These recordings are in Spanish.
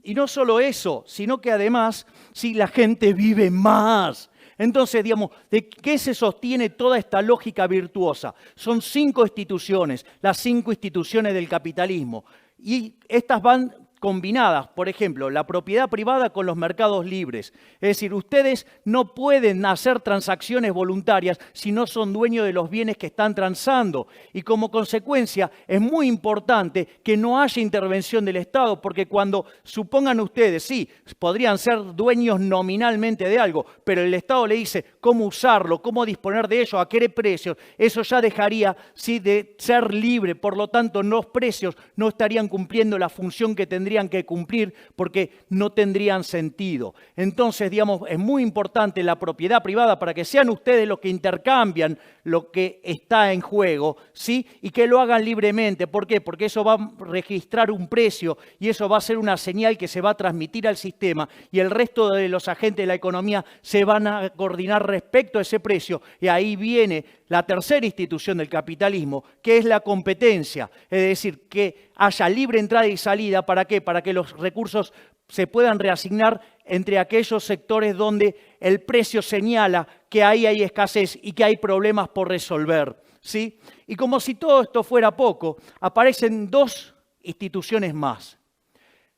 Y no solo eso, sino que además, si la gente vive más. Entonces, digamos, ¿de qué se sostiene toda esta lógica virtuosa? Son 5 instituciones, las 5 instituciones del capitalismo. Y estas van combinadas, por ejemplo, la propiedad privada con los mercados libres. Es decir, ustedes no pueden hacer transacciones voluntarias si no son dueños de los bienes que están transando. Y como consecuencia, es muy importante que no haya intervención del Estado, porque cuando supongan ustedes, sí, podrían ser dueños nominalmente de algo, pero el Estado le dice cómo usarlo, cómo disponer de ello, a qué precios, eso ya dejaría sí, de ser libre. Por lo tanto, los precios no estarían cumpliendo la función que tendrían que cumplir porque no tendrían sentido. Entonces, digamos, es muy importante la propiedad privada para que sean ustedes los que intercambian lo que está en juego, ¿sí? Y que lo hagan libremente. ¿Por qué? Porque eso va a registrar un precio y eso va a ser una señal que se va a transmitir al sistema y el resto de los agentes de la economía se van a coordinar respecto a ese precio. Y ahí viene la tercera institución del capitalismo, que es la competencia. Es decir, que haya libre entrada y salida. ¿Para qué? Para que los recursos se puedan reasignar entre aquellos sectores donde el precio señala que ahí hay escasez y que hay problemas por resolver, ¿sí? Y como si todo esto fuera poco, aparecen 2 instituciones más,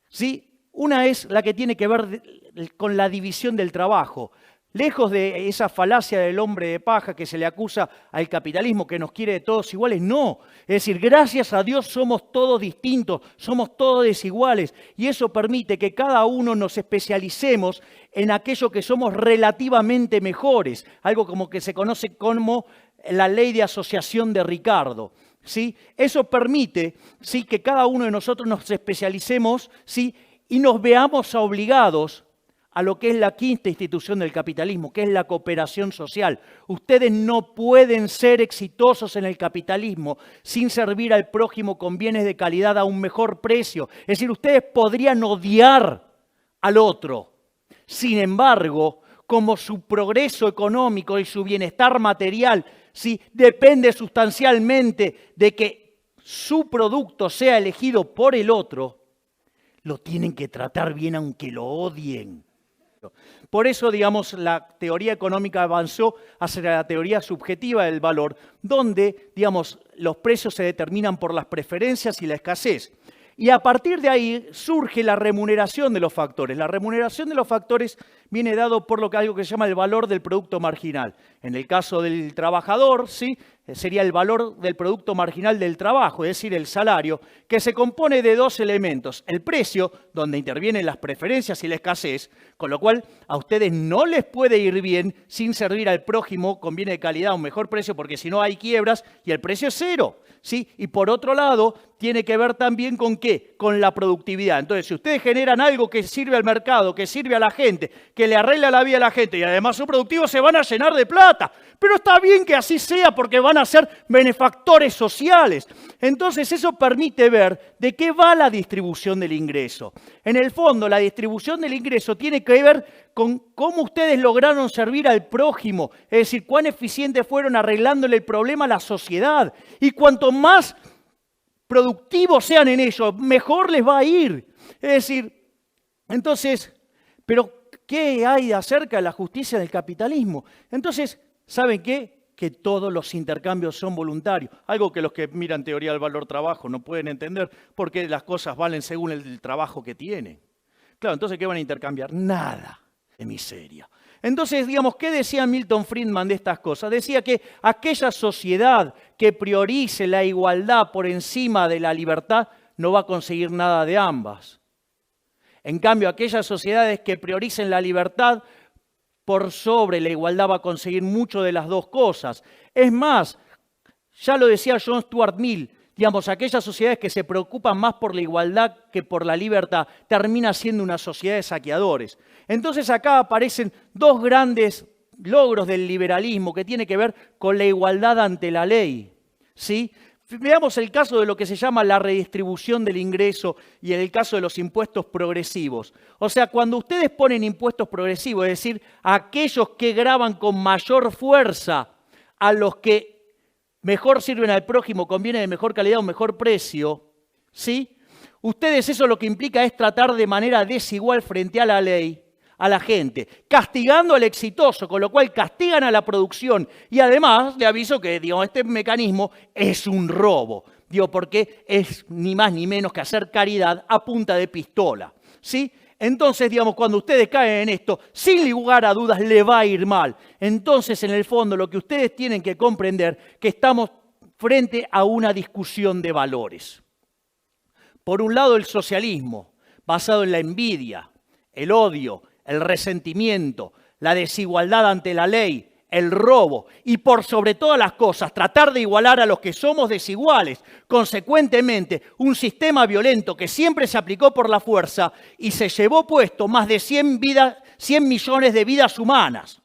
¿sí? Una es la que tiene que ver con la división del trabajo. Lejos de esa falacia del hombre de paja que se le acusa al capitalismo, que nos quiere de todos iguales, no. Es decir, gracias a Dios somos todos distintos, somos todos desiguales. Y eso permite que cada uno nos especialicemos en aquello que somos relativamente mejores. Algo como que se conoce como la ley de asociación de Ricardo, ¿sí? Eso permite, ¿sí?, que cada uno de nosotros nos especialicemos, ¿sí?, y nos veamos obligados a lo que es la 5ª institución del capitalismo, que es la cooperación social. Ustedes no pueden ser exitosos en el capitalismo sin servir al prójimo con bienes de calidad a un mejor precio. Es decir, ustedes podrían odiar al otro. Sin embargo, como su progreso económico y su bienestar material, ¿sí?, depende sustancialmente de que su producto sea elegido por el otro, lo tienen que tratar bien aunque lo odien. Por eso, digamos, la teoría económica avanzó hacia la teoría subjetiva del valor, donde, digamos, los precios se determinan por las preferencias y la escasez. Y a partir de ahí surge la remuneración de los factores. La remuneración de los factores viene dado por algo que se llama el valor del producto marginal. En el caso del trabajador, ¿sí?, sería el valor del producto marginal del trabajo, es decir, el salario, que se compone de 2 elementos. El precio, donde intervienen las preferencias y la escasez, con lo cual a ustedes no les puede ir bien sin servir al prójimo con bienes de calidad a un mejor precio, porque si no hay quiebras y el precio es 0. ¿Sí? Y por otro lado, tiene que ver también con ¿qué? Con la productividad. Entonces, si ustedes generan algo que sirve al mercado, que sirve a la gente, que le arregla la vida a la gente y además son productivos, se van a llenar de plata. Pero está bien que así sea porque van a ser benefactores sociales. Entonces, eso permite ver de qué va la distribución del ingreso. En el fondo, la distribución del ingreso tiene que ver con cómo ustedes lograron servir al prójimo, es decir, cuán eficientes fueron arreglándole el problema a la sociedad. Y cuanto más productivos sean en ello, mejor les va a ir. Es decir, entonces, pero ¿qué hay acerca de la justicia del capitalismo? Entonces, ¿saben qué? Que todos los intercambios son voluntarios. Algo que los que miran teoría del valor trabajo no pueden entender, porque las cosas valen según el trabajo que tienen. Claro, entonces, ¿qué van a intercambiar? Nada. De miseria. Entonces, digamos, ¿qué decía Milton Friedman de estas cosas? Decía que aquella sociedad que priorice la igualdad por encima de la libertad no va a conseguir nada de ambas. En cambio, aquellas sociedades que prioricen la libertad por sobre la igualdad va a conseguir mucho de las dos cosas. Es más, ya lo decía John Stuart Mill, digamos, aquellas sociedades que se preocupan más por la igualdad que por la libertad, termina siendo una sociedad de saqueadores. Entonces acá aparecen 2 grandes logros del liberalismo que tiene que ver con la igualdad ante la ley, ¿sí? Veamos el caso de lo que se llama la redistribución del ingreso y en el caso de los impuestos progresivos. O sea, cuando ustedes ponen impuestos progresivos, es decir, aquellos que gravan con mayor fuerza a los que mejor sirven al prójimo, conviene de mejor calidad o mejor precio, ¿sí? Ustedes eso lo que implica es tratar de manera desigual frente a la ley a la gente, castigando al exitoso, con lo cual castigan a la producción. Y además, le aviso que este mecanismo es un robo, porque es ni más ni menos que hacer caridad a punta de pistola, ¿sí? Entonces, cuando ustedes caen en esto, sin lugar a dudas le va a ir mal. Entonces, en el fondo, lo que ustedes tienen que comprender que estamos frente a una discusión de valores. Por un lado, el socialismo, basado en la envidia, el odio, el resentimiento, la desigualdad ante la ley, el robo y por sobre todas las cosas tratar de igualar a los que somos desiguales. Consecuentemente, un sistema violento que siempre se aplicó por la fuerza y se llevó puesto más de 100 millones de vidas humanas.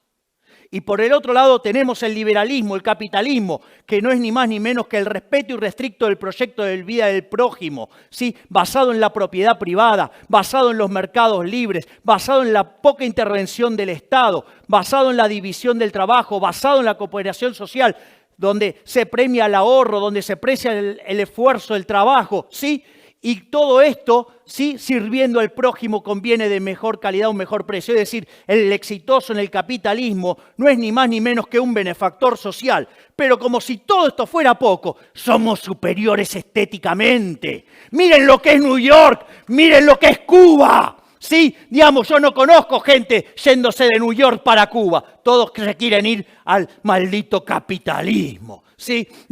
Y por el otro lado tenemos el liberalismo, el capitalismo, que no es ni más ni menos que el respeto irrestricto del proyecto de vida del prójimo, ¿sí? Basado en la propiedad privada, basado en los mercados libres, basado en la poca intervención del Estado, basado en la división del trabajo, basado en la cooperación social, donde se premia el ahorro, donde se aprecia el esfuerzo, el trabajo, ¿sí? Y todo esto, sí, sirviendo al prójimo conviene de mejor calidad, un mejor precio. Es decir, el exitoso en el capitalismo no es ni más ni menos que un benefactor social. Pero como si todo esto fuera poco, somos superiores estéticamente. Miren lo que es New York, miren lo que es Cuba. Sí, yo no conozco gente yéndose de New York para Cuba. Todos se quieren ir al maldito capitalismo. ¿Sí? Y